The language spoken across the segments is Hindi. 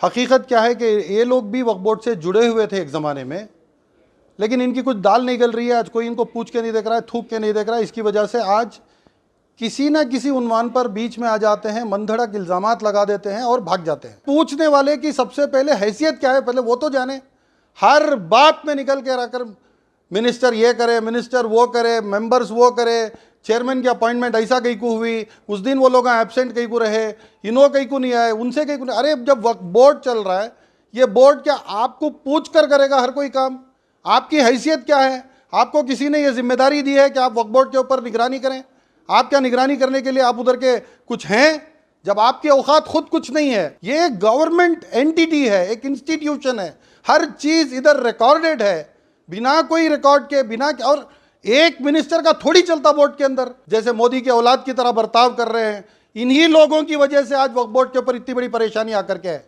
हकीकत क्या है कि ये लोग भी वक्फ बोर्ड से जुड़े हुए थे एक ज़माने में, लेकिन इनकी कुछ दाल नहीं गल रही है। आज कोई इनको पूछ के नहीं देख रहा है, थूक के नहीं देख रहा है। इसकी वजह से आज किसी ना किसी उन्वान पर बीच में आ जाते हैं, मनधड़क इल्ज़ामात लगा देते हैं और भाग जाते हैं। पूछने वाले की सबसे पहले हैसियत क्या है, पहले वो तो जाने। हर बात में निकल के आकर मिनिस्टर ये करे, मिनिस्टर वो करे, मेंबर्स वो करे, चेयरमैन की अपॉइंटमेंट ऐसा कहीं को हुई, उस दिन वो लोग एब्सेंट कहीं को रहे, इन्हों कहीं को नहीं आए, उनसे कहीं को नहीं। अरे जब वक्त बोर्ड चल रहा है, ये बोर्ड क्या आपको पूछ कर करेगा हर कोई काम? आपकी हैसियत क्या है? आपको किसी ने ये जिम्मेदारी दी है कि आप वक्फ बोर्ड के ऊपर निगरानी करें? आप क्या निगरानी करने के लिए आप उधर के कुछ हैं, जब आपके औकात खुद कुछ नहीं है? ये एक गवर्नमेंट एंटिटी है, एक इंस्टीट्यूशन है, हर चीज़ इधर रिकॉर्डेड है, बिना कोई रिकॉर्ड के, बिना। और एक मिनिस्टर का थोड़ी चलता बोर्ड के अंदर, जैसे मोदी के औलाद की तरह बर्ताव कर रहे हैं। इन्हीं लोगों की वजह से आज वक्फ बोर्ड के ऊपर इतनी बड़ी परेशानी आकर के है।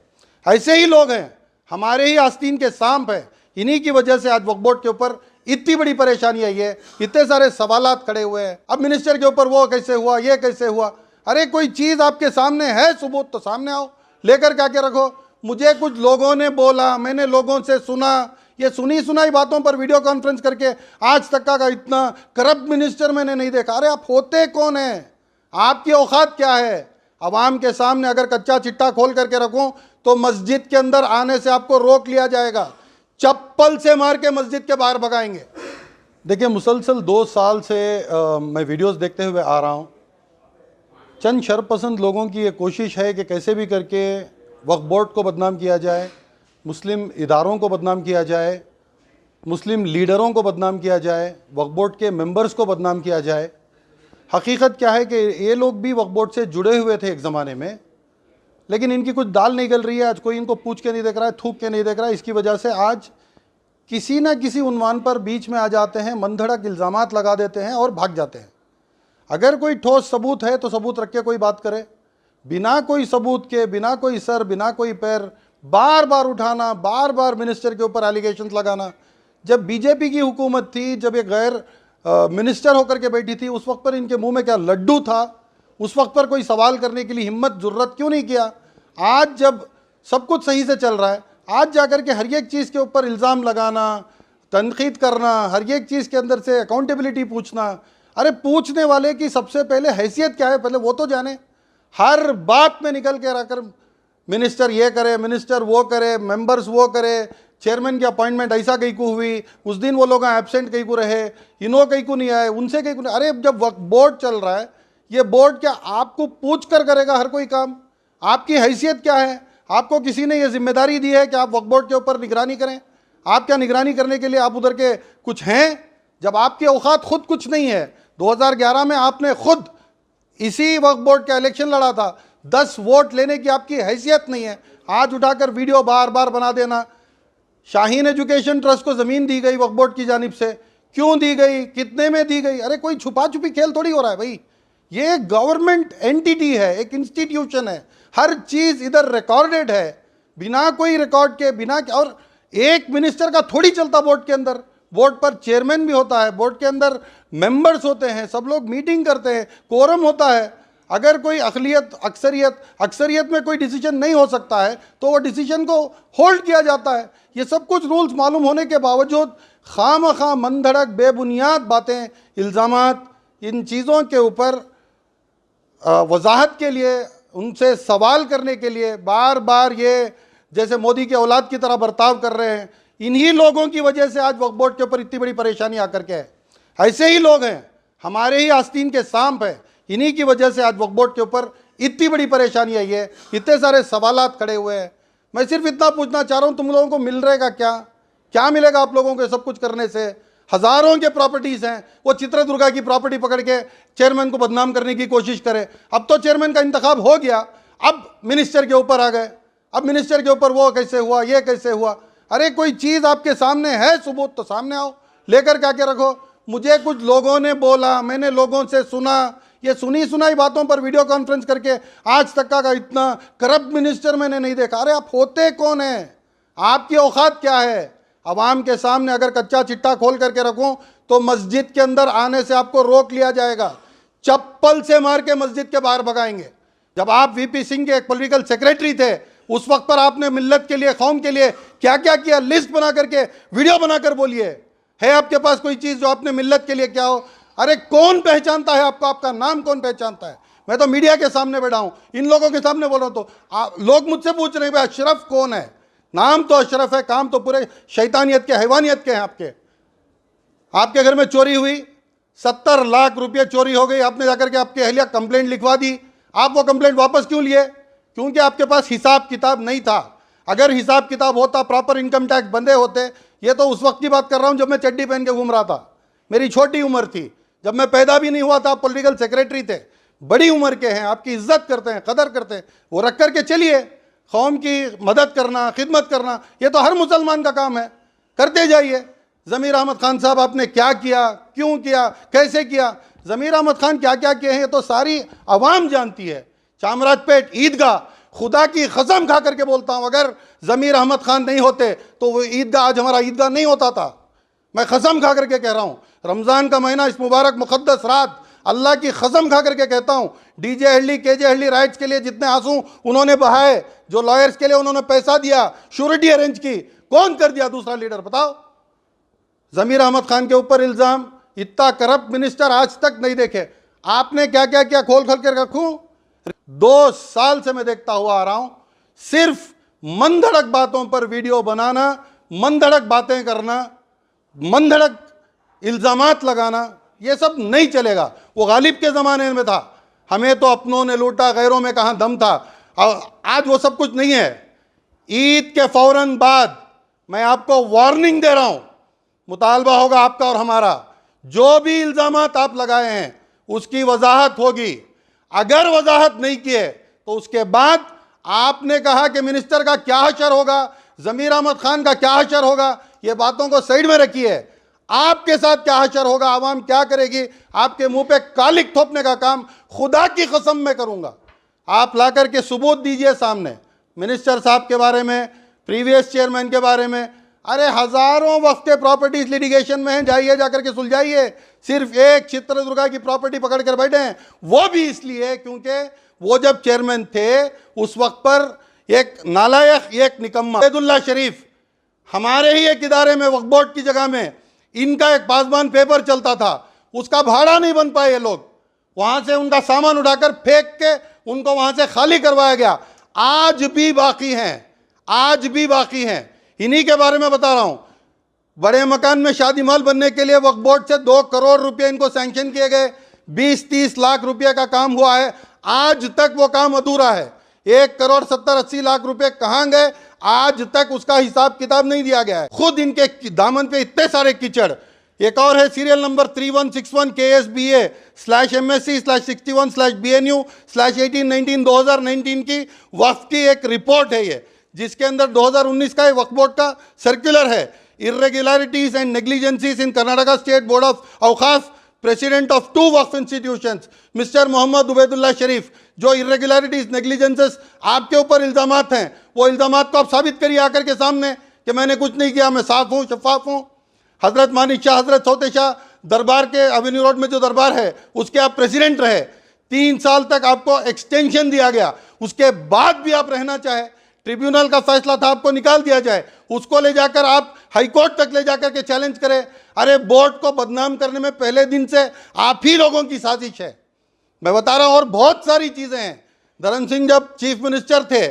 ऐसे ही लोग हैं, हमारे ही आस्तीन के सांप हैं, इन्हीं की वजह से आज वक्फ बोर्ड के ऊपर इतनी बड़ी परेशानी आई है, इतने सारे सवालात खड़े हुए हैं। अब मिनिस्टर के ऊपर वो कैसे हुआ, ये कैसे हुआ? अरे कोई चीज़ आपके सामने है, सबूत तो सामने आओ, लेकर क्या के रखो। मुझे कुछ लोगों ने बोला, मैंने लोगों से सुना, ये सुनी सुनाई बातों पर वीडियो कॉन्फ्रेंस करके आज तक का इतना करप्ट मिनिस्टर मैंने नहीं देखा। अरे आप होते कौन हैं? आपकी औकात क्या है? अवाम के सामने अगर कच्चा चिट्टा खोल करके रखूं तो मस्जिद के अंदर आने से आपको रोक लिया जाएगा, चप्पल से मार के मस्जिद के बाहर भगाएंगे। देखिए, मुसलसल 2 साल से मैं वीडियोस देखते हुए आ रहा हूँ। चंद शरपसंद लोगों की ये कोशिश है कि कैसे भी करके वक्फ बोर्ड को बदनाम किया जाए, मुस्लिम इदारों को बदनाम किया जाए, मुस्लिम लीडरों को बदनाम किया जाए, वक्फ बोर्ड के मेंबर्स को बदनाम किया जाए। हकीकत क्या है कि ये लोग भी वक्फ बोर्ड से जुड़े हुए थे एक ज़माने में, लेकिन इनकी कुछ दाल नहीं गल रही है। आज कोई इनको पूछ के नहीं देख रहा है, थूक के नहीं देख रहा है। इसकी वजह से आज किसी ना किसी उन्वान पर बीच में आ जाते हैं, मनधड़क इल्ज़ामात लगा देते हैं और भाग जाते हैं। अगर कोई ठोस सबूत है तो सबूत रख के कोई बात करे, बिना कोई सबूत के, बिना कोई सर, बिना कोई पैर, बार बार उठाना, बार बार मिनिस्टर के ऊपर एलिगेशंस लगाना। जब बीजेपी की हुकूमत थी, जब ये गैर मिनिस्टर होकर के बैठी थी, उस वक्त पर इनके मुंह में क्या लड्डू था? उस वक्त पर कोई सवाल करने के लिए हिम्मत जुर्रत क्यों नहीं किया? आज जब सब कुछ सही से चल रहा है, आज जाकर के हर एक चीज़ के ऊपर इल्ज़ाम लगाना, तनकीद करना, हर एक चीज़ के अंदर से अकाउंटेबिलिटी पूछना। अरे पूछने वाले की सबसे पहले हैसियत क्या है, पहले वो तो जाने। हर बात में निकल के आकर मिनिस्टर ये करे, मिनिस्टर वो करे, मेंबर्स वो करे, चेयरमैन की अपॉइंटमेंट ऐसा कहीं को हुई, उस दिन वो लोग एब्सेंट कहीं को रहे, इन्हों कहीं को नहीं आए, उनसे कहीं को नहीं। अरे जब वक्फ बोर्ड चल रहा है, ये बोर्ड क्या आपको पूछ कर करेगा हर कोई काम? आपकी हैसियत क्या है? आपको किसी ने ये जिम्मेदारी दी है कि आप वक्फ बोर्ड के ऊपर निगरानी करें? आप क्या निगरानी करने के लिए आप उधर के कुछ हैं, जब आपकी औकात खुद कुछ नहीं है? 2011 में आपने खुद इसी वक्फ बोर्ड का इलेक्शन लड़ा था, 10 वोट लेने की आपकी हैसियत नहीं है। आज उठाकर वीडियो बार बार बना देना। शाहीन एजुकेशन ट्रस्ट को ज़मीन दी गई वक्फ बोर्ड की जानिब से, क्यों दी गई, कितने में दी गई? अरे कोई छुपा छुपी खेल थोड़ी हो रहा है भाई। ये एक गवर्नमेंट एंटिटी है, एक इंस्टीट्यूशन है, हर चीज़ इधर रिकॉर्डेड है, बिना कोई रिकॉर्ड के, बिना। और एक मिनिस्टर का थोड़ी चलता बोर्ड के अंदर। बोर्ड पर चेयरमैन भी होता है, बोर्ड के अंदर मेंबर्स होते हैं, सब लोग मीटिंग करते हैं, कोरम होता है। अगर कोई अक्सरियत में कोई डिसीजन नहीं हो सकता है तो वो डिसीजन को होल्ड किया जाता है। ये सब कुछ रूल्स मालूम होने के बावजूद खामखा मनधड़क बेबुनियाद बातें, इल्ज़ामात, इन चीज़ों के ऊपर वजाहत के लिए, उनसे सवाल करने के लिए बार बार ये जैसे मोदी के औलाद की तरह बर्ताव कर रहे हैं। इन्हीं लोगों की वजह से आज वक्फ बोर्ड के ऊपर इतनी बड़ी परेशानी आकर के है। ऐसे ही लोग हैं, हमारे ही आस्तीन के सांप हैं, इन्हीं की वजह से आज वक्फ बोर्ड के ऊपर इतनी बड़ी परेशानी आई है, इतने सारे सवालात खड़े हुए हैं। मैं सिर्फ इतना पूछना चाह रहा हूँ, तुम लोगों को मिल रहेगा क्या? क्या मिलेगा आप लोगों को सब कुछ करने से? हज़ारों के प्रॉपर्टीज़ हैं, वो चित्रदुर्गा की प्रॉपर्टी पकड़ के चेयरमैन को बदनाम करने की कोशिश करे। अब तो चेयरमैन का इंतखाब हो गया, अब मिनिस्टर के ऊपर आ गए। अब मिनिस्टर के ऊपर वो कैसे हुआ, ये कैसे हुआ? अरे कोई चीज़ आपके सामने है, सबूत तो सामने आओ, लेकर क्या के रखो। मुझे कुछ लोगों ने बोला, मैंने लोगों से सुना, ये सुनी सुनाई बातों पर वीडियो कॉन्फ्रेंस करके आज तक का इतना करप्ट मिनिस्टर मैंने नहीं देखा। अरे आप होते कौन हैं? आपकी औकात क्या है? अवाम के सामने अगर कच्चा चिट्टा खोल करके रखूं तो मस्जिद के अंदर आने से आपको रोक लिया जाएगा, चप्पल से मार के मस्जिद के बाहर भगाएंगे। जब आप वीपी सिंह के एक पॉलिटिकल सेक्रेटरी थे, उस वक्त पर आपने मिल्लत के लिए, कौम के लिए क्या क्या किया, लिस्ट बना करके वीडियो बनाकर बोलिए। है आपके पास कोई चीज़ जो आपने मिल्लत के लिए क्या हो? अरे कौन पहचानता है आपको? आपका नाम कौन पहचानता है? मैं तो मीडिया के सामने बैठा हूँ, इन लोगों के सामने बोल रहा हूँ, तो लोग मुझसे पूछ रहे हैं भाई अशरफ कौन है? नाम तो अशरफ है, काम तो पूरे शैतानियत के, हैवानियत के हैं। आपके घर में चोरी हुई, 70 लाख रुपए चोरी हो गई, आपने जाकर के आपके अहलिया कंप्लेंट लिखवा दी। आप वो कंप्लेंट वापस क्यों लिए? क्योंकि आपके पास हिसाब किताब नहीं था। अगर हिसाब किताब होता, प्रॉपर इनकम टैक्स बंदे होते, ये तो उस वक्त की बात कर रहा हूं जब मैं चड्डी पहन के घूम रहा था, मेरी छोटी उम्र थी, जब मैं पैदा भी नहीं हुआ था, पॉलिटिकल सेक्रेटरी थे। बड़ी उम्र के हैं, आपकी इज्जत करते हैं, कदर करते हैं, वो रख करके चलिए। कौम की मदद करना, खिदमत करना, ये तो हर मुसलमान का काम है, करते जाइए। ज़मीर अहमद खान साहब आपने क्या किया, क्यों किया, कैसे किया? ज़मीर अहमद खान क्या क्या किए हैं ये तो सारी आवाम जानती है। चामराजपेट ईदगाह, खुदा की कसम खा करके बोलता हूँ, अगर ज़मीर अहमद खान नहीं होते तो वो ईदगाह आज हमारा ईदगाह नहीं होता था। मैं कसम खा करके कह रहा हूँ, रमज़ान का महीना, इस मुबारक मुक़द्दस रात, अल्लाह की कसम खा करके कहता हूँ, डीजे हल्ली, केजे हल्ली राइट्स के लिए जितने आंसू उन्होंने बहाए, जो लॉयर्स के लिए उन्होंने पैसा दिया, श्योरिटी अरेंज की, कौन कर दिया? दूसरा लीडर बताओ। ज़मीर अहमद खान के ऊपर इल्ज़ाम, इतना करप्ट मिनिस्टर आज तक नहीं देखे। आपने क्या क्या किया, खोल खोल कर रखूं? 2 साल से मैं देखता हुआ आ रहा हूं, सिर्फ मनधड़क बातों पर वीडियो बनाना, मनधड़क बातें करना, मनधड़क इल्ज़ामात लगाना, ये सब नहीं चलेगा। वो गालिब के ज़माने में था, हमें तो अपनों ने लूटा, गैरों में कहाँ दम था। और आज वो सब कुछ नहीं है। ईद के फौरन बाद मैं आपको वार्निंग दे रहा हूं, मुतालबा होगा आपका और हमारा, जो भी इल्ज़ामात आप लगाए हैं उसकी वजाहत होगी। अगर वजाहत नहीं किए तो उसके बाद आपने कहा कि मिनिस्टर का क्या हशर होगा, ज़मीर अहमद खान का क्या हशर होगा, ये बातों को साइड में रखिए। आपके साथ क्या हशर होगा, आवाम क्या करेगी, आपके मुंह पे कालिक थोपने का काम खुदा की कसम में करूंगा। आप ला करके सबूत दीजिए सामने, मिनिस्टर साहब के बारे में, प्रीवियस चेयरमैन के बारे में। अरे हजारों वक्त के प्रॉपर्टीज लिटिगेशन में हैं, जाइए जाकर के सुलझाइए। सिर्फ एक चित्रदुर्गा की प्रॉपर्टी पकड़ कर बैठे हैं, वो भी इसलिए क्योंकि वो जब चेयरमैन थे उस वक्त पर एक नालायक, एक निकम्मा अब्दुल्ला शरीफ, हमारे ही एक इदारे में, वक्फ बोर्ड की जगह में इनका एक पासबान पेपर चलता था, उसका भाड़ा नहीं बन पाए ये लोग, वहां से उनका सामान उठाकर फेंक के उनको वहां से खाली करवाया गया। आज भी बाकी हैं, आज भी बाकी हैं। इन्हीं के बारे में बता रहा हूं। बड़े मकान में शादी महल बनने के लिए वक्फ बोर्ड से 2 करोड़ रुपए इनको सैंक्शन किए गए, 20-30 लाख रुपए का काम हुआ है, आज तक वो काम अधूरा है। 1 करोड़ 70-80 लाख रुपए कहां गए, आज तक उसका हिसाब किताब नहीं दिया गया है। खुद इनके दामन पे इतने सारे कीचड़। एक और है सीरियल नंबर 3161 KSBA/MSc/61/BNU/1819 2019 की वक्फ की एक रिपोर्ट है ये, जिसके अंदर 2019 का वक्फ बोर्ड का सर्कुलर है। Irregularities and negligences in Karnataka state board of Auqaf, president of 2 Waqf institutions mister Mohammed Ubaidullah Sharif. जो इर्रेगुलरिटीज, नेग्लिजेंसेस आपके ऊपर इल्जामात हैं, वो इल्जामात को आप साबित करिए आकर के सामने कि मैंने कुछ नहीं किया, मैं साफ हूँ, शफाफ हूँ। हजरत मानिक शाह, हजरत सौते शाह दरबार के एवेन्यू रोड में जो दरबार है उसके आप प्रेसिडेंट रहे, 3 साल तक आपको एक्सटेंशन दिया गया, उसके बाद भी आप रहना चाहे, ट्रिब्यूनल का फैसला था आपको निकाल दिया जाए, उसको ले जाकर आप हाई कोर्ट तक ले जाकर के चैलेंज करें। अरे बोर्ड को बदनाम करने में पहले दिन से आप ही लोगों की साजिश है, मैं बता रहा हूं। और बहुत सारी चीजें हैं। धर्म सिंह जब चीफ मिनिस्टर थे,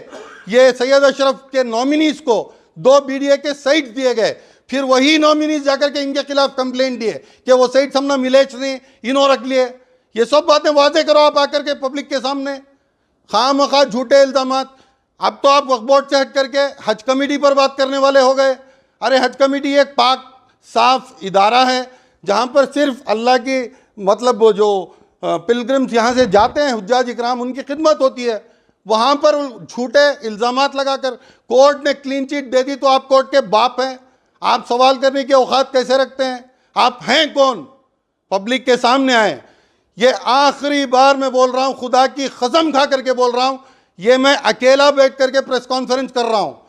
ये सैयद अशरफ के नॉमिनीज को 2 BDA के साइट दिए गए, फिर वही नॉमिनीज जाकर के इनके खिलाफ कंप्लेंट दिए कि वो साइट हमने मिले नहीं, इन्हों रख लिए। ये सब बातें वाजे करो आप आकर के पब्लिक के सामने, खामखा झूठे इल्जामात। अब तो आप वक्फ बोर्ड से हट करके हज कमेटी पर बात करने वाले हो गए। अरे हज कमेटी एक पाक साफ इदारा है जहां पर सिर्फ अल्लाह की, मतलब वो जो पिलग्रिम्स यहाँ से जाते हैं, हुज्जाज इकराम, उनकी खिदमत होती है। वहाँ पर झूठे इल्ज़ामात लगाकर कोर्ट ने क्लीन चिट दे दी तो आप कोर्ट के बाप हैं, आप सवाल करने की औकात कैसे रखते हैं? आप हैं कौन? पब्लिक के सामने आए। ये आखिरी बार मैं बोल रहा हूँ, खुदा की कसम खा करके बोल रहा हूँ, ये मैं अकेला बैठ करके प्रेस कॉन्फ्रेंस कर रहा हूँ।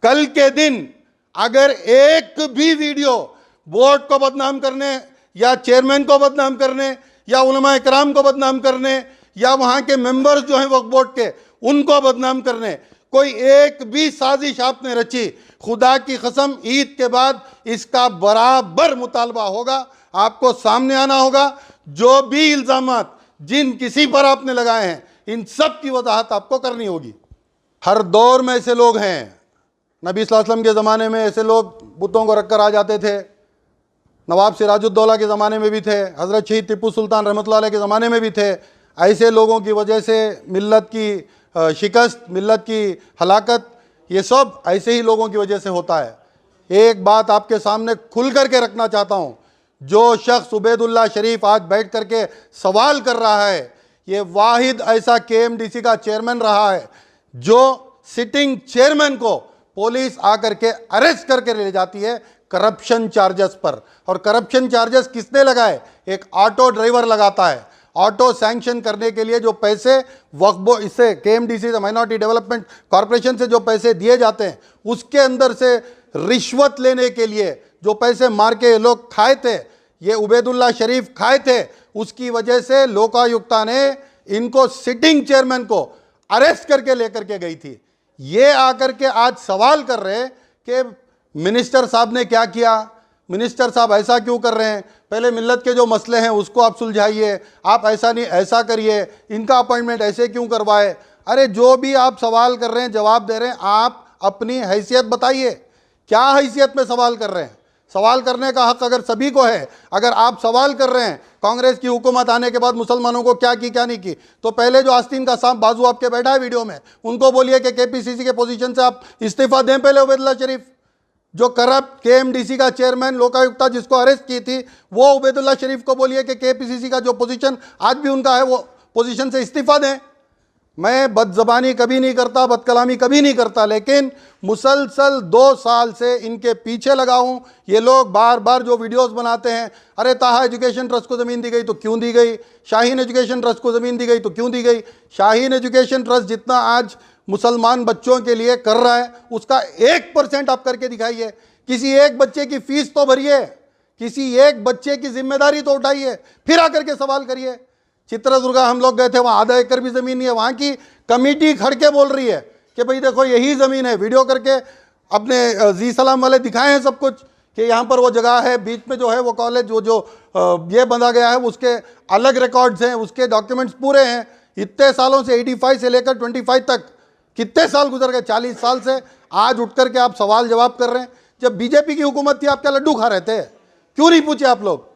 कल के दिन अगर एक भी वीडियो बोर्ड को बदनाम करने या चेयरमैन को बदनाम करने या उलमा इकराम को बदनाम करने या वहाँ के मेंबर्स जो हैं वक्फ बोर्ड के, उनको बदनाम करने, कोई एक भी साजिश आपने रची, खुदा की कसम ईद के बाद इसका बराबर मुतालबा होगा, आपको सामने आना होगा। जो भी इल्जामात जिन किसी पर आपने लगाए हैं, इन सब की वजाहत आपको करनी होगी। हर दौर में ऐसे लोग हैं। नबी सल्लल्लाहु अलैहि वसल्लम के ज़माने में ऐसे लोग बुतों को रखकर आ जाते थे, नवाब सिराजुद्दौला के ज़माने में भी थे, हज़रत शहीद टिप्पू सुल्तान रहमतुल्लाह अलैह के ज़माने में भी थे। ऐसे लोगों की वजह से मिल्लत की शिकस्त, मिल्लत की हलाकत, ये सब ऐसे ही लोगों की वजह से होता है। एक बात आपके सामने खुल करके रखना चाहता हूँ, जो शख्स उबैदुल्ला शरीफ आज बैठ करके सवाल कर रहा है, ये वाहिद ऐसा KMDC का चेयरमैन रहा है जो सिटिंग चेयरमैन को पुलिस आकर के अरेस्ट करके ले जाती है करप्शन चार्जेस पर। और करप्शन चार्जेस किसने लगाए? एक ऑटो ड्राइवर लगाता है। ऑटो सैंक्शन करने के लिए जो पैसे वक्फ बोर्ड, इससे KMDC से, माइनॉरिटी डेवलपमेंट कॉरपोरेशन से जो पैसे दिए जाते हैं, उसके अंदर से रिश्वत लेने के लिए जो पैसे मार के लोग खाए थे, ये उबैदुल्ला शरीफ खाए थे। उसकी वजह से लोकायुक्ता ने इनको सिटिंग चेयरमैन को अरेस्ट करके लेकर के गई थी। ये आकर के आज सवाल कर रहे हैं कि मिनिस्टर साहब ने क्या किया, मिनिस्टर साहब ऐसा क्यों कर रहे हैं, पहले मिल्लत के जो मसले हैं उसको आप सुलझाइए, आप ऐसा नहीं ऐसा करिए, इनका अपॉइंटमेंट ऐसे क्यों करवाए। अरे जो भी आप सवाल कर रहे हैं, जवाब दे रहे हैं, आप अपनी हैसियत बताइए, क्या हैसियत में सवाल कर रहे हैं। सवाल करने का हक अगर सभी को है, अगर आप सवाल कर रहे हैं कांग्रेस की हुकूमत आने के बाद मुसलमानों को क्या की क्या नहीं की, तो पहले जो आस्तीन का सांप बाजू आपके बैठा है वीडियो में, उनको बोलिए कि KPCC के पोजीशन से आप इस्तीफा दें पहले। उबैदुल्ला शरीफ जो करप्ट KMDC का चेयरमैन, लोकायुक्ता जिसको अरेस्ट की थी, वो उबैदुल्ला शरीफ को बोलिए कि KPCC का जो पोजीशन आज भी उनका है, वो पोजीशन से इस्तीफा दें। मैं बदजबानी कभी नहीं करता, बदकलामी कभी नहीं करता, लेकिन मुसलसल 2 साल से इनके पीछे लगा हूँ। ये लोग बार बार जो वीडियोस बनाते हैं, अरे ताहा एजुकेशन ट्रस्ट को ज़मीन दी गई तो क्यों दी गई, शाहीन एजुकेशन ट्रस्ट को ज़मीन दी गई तो क्यों दी गई। शाहीन एजुकेशन ट्रस्ट जितना आज मुसलमान बच्चों के लिए कर रहा है, उसका 1% आप करके दिखाइए। किसी एक बच्चे की फीस तो भरिए, किसी एक बच्चे की जिम्मेदारी तो उठाइए, फिर आकर के सवाल करिए। चित्रदुर्गा हम लोग गए थे, वहाँ आधा एकड़ भी ज़मीन नहीं है, वहाँ की कमेटी खड़ के बोल रही है कि भाई देखो यही ज़मीन है। वीडियो करके अपने जी सलाम वाले दिखाए हैं सब कुछ कि यहाँ पर वो जगह है, बीच में जो है वो कॉलेज जो ये बंधा गया है, उसके अलग रिकॉर्ड्स हैं, उसके डॉक्यूमेंट्स पूरे हैं। इतने सालों से 85 से लेकर 25 तक कितने साल गुजर गए, 40 साल से आज उठ करके आप सवाल जवाब कर रहे हैं। जब BJP की हुकूमत थी आप क्या लड्डू खा रहे थे? क्यों नहीं पूछे आप लोग?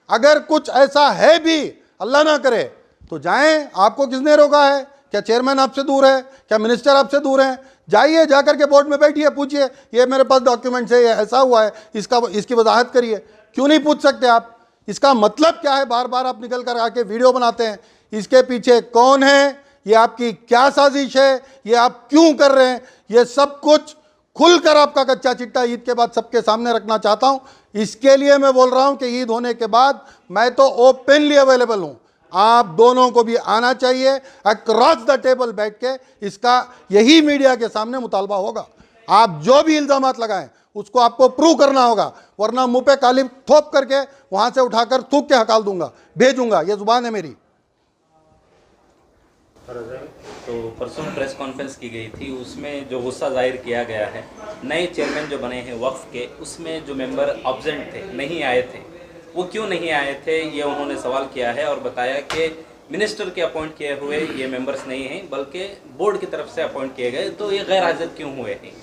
अगर कुछ ऐसा है भी, अल्लाह ना करे, तो जाएं। आपको किसने रोका है? क्या चेयरमैन आपसे दूर है? क्या मिनिस्टर आपसे दूर है? जाइए, जाकर के बोर्ड में बैठिए, पूछिए ये मेरे पास डॉक्यूमेंट्स है, ये ऐसा हुआ है, इसकी वजाहत करिए। क्यों नहीं पूछ सकते आप? इसका मतलब क्या है? बार बार आप निकल कर आके वीडियो बनाते हैं। इसके पीछे कौन है, ये आपकी क्या साजिश है, ये आप क्यों कर रहे हैं, ये सब कुछ खुलकर आपका कच्चा चिट्टा ईद के बाद सबके सामने रखना चाहता हूं। इसके लिए मैं बोल रहा हूं कि ईद होने के बाद मैं तो ओपनली अवेलेबल हूं, आप दोनों को भी आना चाहिए। अक्रॉस द टेबल बैठ के इसका यही मीडिया के सामने मुतालबा होगा। आप जो भी इल्जामात लगाएं उसको आपको प्रूव करना होगा, वरना मुंह पे काली थोप करके वहां से उठाकर थूक के हकाल दूंगा, भेजूंगा। ये जुबान है मेरी। तो परसों प्रेस कॉन्फ्रेंस की गई थी, उसमें जो गुस्सा जाहिर किया गया है, नए चेयरमैन जो बने हैं वक्फ के, उसमें जो मेंबर एब्सेंट थे, नहीं आए थे, वो क्यों नहीं आए थे, ये उन्होंने सवाल किया है और बताया कि मिनिस्टर के अपॉइंट किए हुए ये मेंबर्स नहीं हैं, बल्कि बोर्ड की तरफ से अपॉइंट किए गए, तो ये गैर हाजिर क्यों हुए हैं?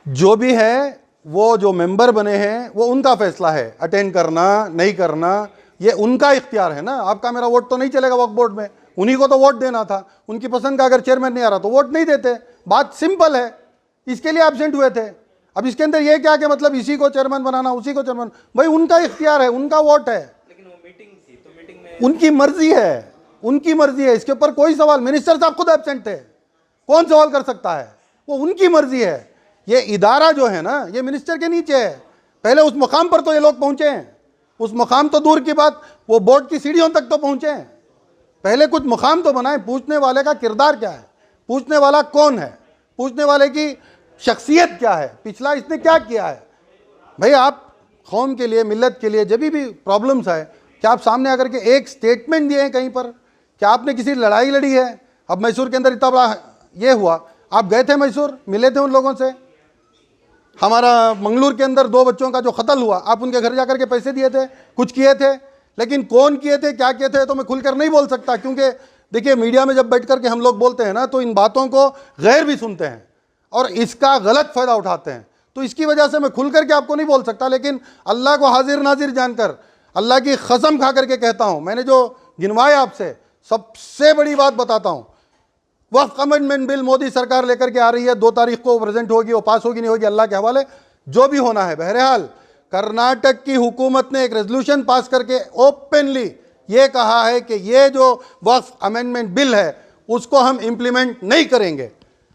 जो भी है, वो जो मेंबर बने हैं वो उनका फैसला है, अटेंड करना नहीं करना ये उनका इख्तियार है ना। आपका मेरा वोट तो नहीं चलेगा वक्फ बोर्ड में, उन्हीं को तो वोट देना था। उनकी पसंद का अगर चेयरमैन नहीं आ रहा तो वोट नहीं देते, बात सिंपल है। इसके लिए एब्सेंट हुए थे। अब इसके अंदर ये क्या कि मतलब इसी को चेयरमैन बनाना, उसी को चेयरमैन, भाई उनका इख्तियार है, उनका वोट है। लेकिन वो मीटिंग थी, तो मीटिंग में उनकी मर्जी है, उनकी मर्जी है, इसके ऊपर कोई सवाल। मिनिस्टर साहब खुद एब्सेंट थे, कौन सवाल कर सकता है? वो उनकी मर्जी है। ये इदारा जो है ना, ये मिनिस्टर के नीचे है। पहले उस मुकाम पर तो ये लोग पहुंचे हैं, उस मुकाम तो दूर की बात, वो बोर्ड की सीढ़ियों तक तो पहुंचे हैं। पहले कुछ मुकाम तो बनाए। पूछने वाले का किरदार क्या है, पूछने वाला कौन है, पूछने वाले की शख्सियत क्या है, पिछला इसने क्या किया है। भाई आप कौम के लिए, मिल्लत के लिए जब भी प्रॉब्लम्स है, क्या आप सामने आकर के एक स्टेटमेंट दिए हैं कहीं पर? क्या आपने किसी लड़ाई लड़ी है? अब मैसूर के अंदर इतना बड़ा ये हुआ, आप गए थे मैसूर, मिले थे उन लोगों से? हमारा मंगलूर के अंदर 2 बच्चों का जो कत्ल हुआ, आप उनके घर जाकर के पैसे दिए थे, कुछ किए थे? लेकिन कौन किए थे, क्या किए थे, तो मैं खुलकर नहीं बोल सकता, क्योंकि देखिए मीडिया में जब बैठ करके हम लोग बोलते हैं ना, तो इन बातों को गैर भी सुनते हैं और इसका गलत फायदा उठाते हैं। तो इसकी वजह से मैं खुल करके आपको नहीं बोल सकता, लेकिन अल्लाह को हाजिर नाजिर जानकर, अल्लाह की कसम खा करके कहता हूं, मैंने जो गिनवाए आपसे, सबसे बड़ी बात बताता हूं, वक्फ अमेंडमेंट बिल मोदी सरकार लेकर के आ रही है, 2 तारीख को प्रेजेंट होगी, वो पास होगी नहीं होगी अल्लाह के हवाले, जो भी होना है। बहरहाल कर्नाटक की हुकूमत ने एक रेजोल्यूशन पास करके ओपनली ये कहा है कि ये जो वक्फ अमेंडमेंट बिल है उसको हम इंप्लीमेंट नहीं करेंगे।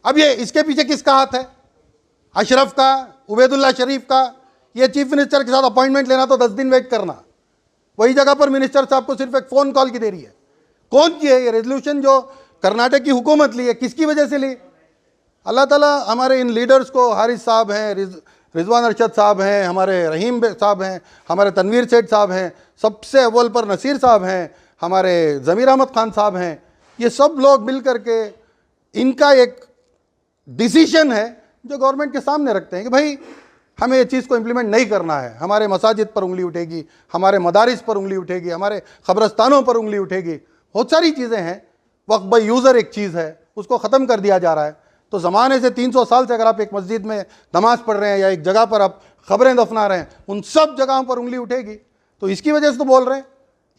अब ये इसके पीछे किसका हाथ है? अशरफ का, उबैदुल्ला शरीफ का? ये चीफ मिनिस्टर के साथ अपॉइंटमेंट लेना तो 10 दिन वेट करना, वही जगह पर मिनिस्टर साहब को सिर्फ एक फ़ोन कॉल की देरी है। कौन की है ये रेजोल्यूशन जो कर्नाटक की हुकूमत ली है, किसकी वजह से ली? अल्लाह ताला हमारे इन लीडर्स को, हारिस साहब हैं, रिजवान अरशद साहब हैं, हमारे रहीम साहब हैं, हमारे तनवीर सेठ साहब हैं, सबसे अव्वल पर नसीर साहब हैं, हमारे ज़मीर अहमद खान साहब हैं, ये सब लोग मिल कर के इनका एक डिसीजन है जो गवर्नमेंट के सामने रखते हैं कि भाई हमें ये चीज़ को इम्प्लीमेंट नहीं करना है। हमारे मसाजिद पर उंगली उठेगी, हमारे मदारिस पर उंगली उठेगी, हमारे ख़बरस्तानों पर उंगली उठेगी, बहुत सारी चीज़ें हैं। वक्फ बाय यूज़र एक चीज़ है, उसको ख़त्म कर दिया जा रहा है। तो ज़माने से 300 साल से अगर आप एक मस्जिद में नमाज़ पढ़ रहे हैं या एक जगह पर आप ख़बरें दफना रहे हैं, उन सब जगहों पर उंगली उठेगी। तो इसकी वजह से तो बोल रहे हैं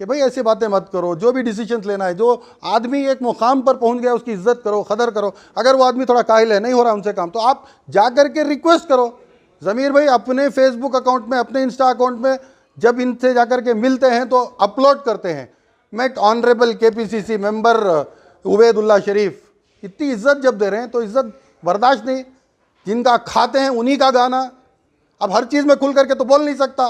कि भाई ऐसी बातें मत करो, जो भी डिसीजन लेना है, जो आदमी एक मुकाम पर पहुंच गया उसकी इज्जत करो, कदर करो। अगर वो आदमी थोड़ा काहिल है, नहीं हो रहा उनसे काम, तो आप जा कर के रिक्वेस्ट करो। ज़मीर भाई अपने फेसबुक अकाउंट में, अपने इंस्टा अकाउंट में जब इनसे जाकर के मिलते हैं तो अपलोड करते हैं, met honourable KPCC member Ubaidullah Sharif. इतनी इज्जत जब दे रहे हैं तो इज्जत बर्दाश्त नहीं। जिनका खाते हैं उन्हीं का गाना। अब हर चीज़ में खुल करके तो बोल नहीं सकता।